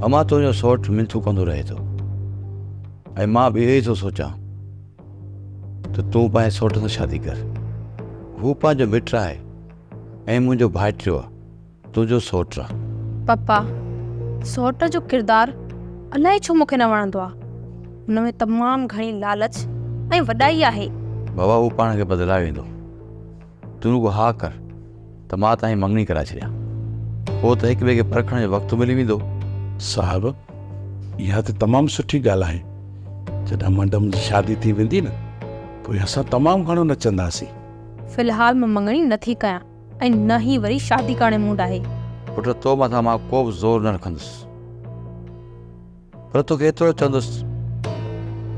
अमां तुंहिंजो सौट मिंथू कंदो रहे थो ऐं मां बि इहो ई थो सोचां त तूं पंहिंजे सौट सां शादी कर। हू पंहिंजो मिटु आहे ऐं मुंहिंजो भाइटियो आहे, तुंहिंजो सौट आहे। पप्पा, सौट जो किरदारु अलाए छो मूंखे न वणंदो आहे। हुन में तमामु घणी लालच ऐं वॾाई आहे। बाबा हू पाण खे बदिलाए वेंदो। तूं रुगो हा कर त मां तव्हांजी मङणी कराए छॾियां, पोइ त हिक ॿिए खे परखण जो वक़्तु मिली वेंदो। साहिबु, इहा त तमामु सुठी ॻाल्हि आहे। जॾहिं मैडम जी शादी थी वेंदी न, पोइ असां तमामु घणो नचंदासीं। फ़िलहाल मां मङणी नथी कयां ऐं न ई वरी शादी करण मूड आहे। पुट तो मथां मां को बि ज़ोर न रखंदुसि, पर तोखे एतिरो चवंदुसि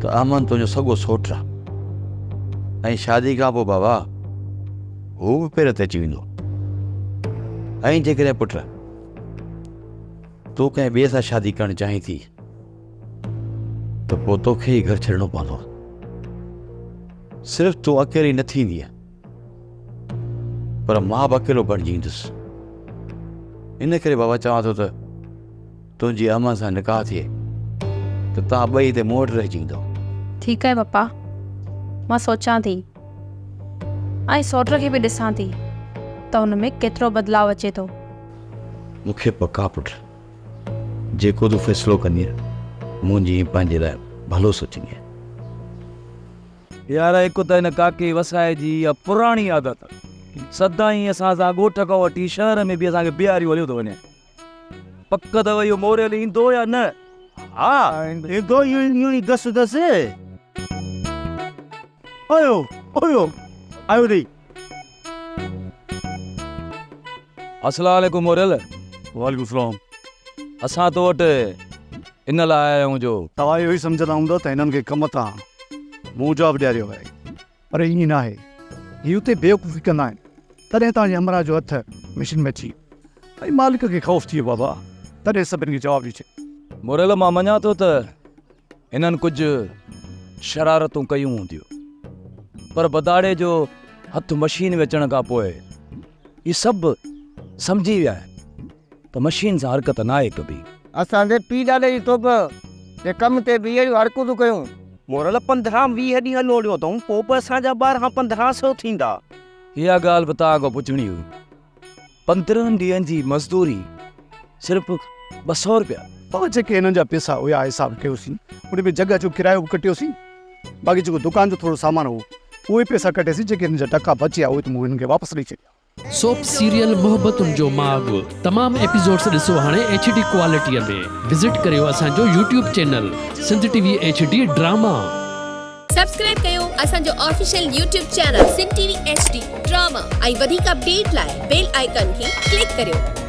त अमन तुंहिंजो सॻो सौट आहे ऐं शादी खां पोइ बाबा हू बि पेर ते अची वेंदो। ऐं जेकॾहिं पुट तूं कंहिं ॿिए सां शादी करणु चाहीं थी त पोइ तोखे ई घर छॾिणो पवंदो। सिर्फ़ु तूं अकेली न थींदी पर मां बि अकेलो बणिजी ईंदुसि। इन करे बाबा चवां थो त तुंहिंजी अमन सां निकाह थिए त तव्हां ॿई हिते मूं वटि रहिजी ईंदो। ठीकु आहे पप्पा, मां सोचां थी ऐं सौट खे बि ॾिसां थी त हुन में केतिरो बदिलाव अचे थो। मूंखे पका पुट, जेको तूं फ़ैसिलो कंदीअ मुंहिंजी पंहिंजे लाइ भलो सोचींदीअ। यार हिकु त हिन काके वसाए जी इहा पुराणी आदत, सदाईं असां सां ॻोठ खां वठी शहर में बि असांखे बीहारियूं हलियो थो वञे। पक अथव इहो मोरियल ईंदो या न? हा ईंदो यूं ई दस दस। आयो आयो आयो रे। अस्सलाम वालेकुम मोरियल। वालेकुम सलाम। असां तो वटि इन लाइ आया आहियूं जो तव्हां इहो ई सम्झंदा हूंदव त हिननि खे कम तां मूं जवाबु ॾियारियो आहे, पर ईअं न आहे। हीअ हुते बेवकूफ़ी कंदा आहिनि, तॾहिं तव्हांजे हमरा जो हथ मशीन में अची ऐं मालिक खे ख़ौफ़ थी वियो बाबा, तॾहिं सभिनी खे जवाबु ॾिजे। मोरियल मां मञा थो त हिननि कुझु शरारतूं कयूं हूंदियूं, पर बदाड़े जो हथ मशीन में अचण खां पोइ इहे सभु सम्झी विया आहिनि त मशीन सां हरकत न आहे कबी। असांजे पीउ ॾाॾे जी तोप जे कम ते बि अहिड़ियूं हरकतूं कयूं। मोरल 15-20 ॾींहं लोड़ियो अथऊं, पोइ बि असांजा ॿार 1500 थींदा। इहा ॻाल्हि बि तव्हां खां पुछणी हुई। 15 ॾींहंनि जी मज़दूरी सिर्फ़ु 200 रुपया। पर जेके हिननि जा पैसा हुया हिसाब कयोसीं, उन में जॻह जो किरायो बि कटियोसीं, बाक़ी जेको दुकान जो थोरो सामान हो उहे पैसा कटियासीं। जेके हिन जा टका बचिया उहे त मूं हिननि खे वापसि ॾेई छॾिया। सोप सीरियल मोहब्बतुनि जो माग तमाम एपिसोड्स ॾिसो हाणे HD क्वालिटीअ में। विज़िट करियो असांजो YouTube channel Sindh TV HD drama. Subscribe कयो असांजो official YouTube channel Sindh TV HD drama ऐं वधीक अपडेट लाइ बेल आइकन खे क्लिक करियो।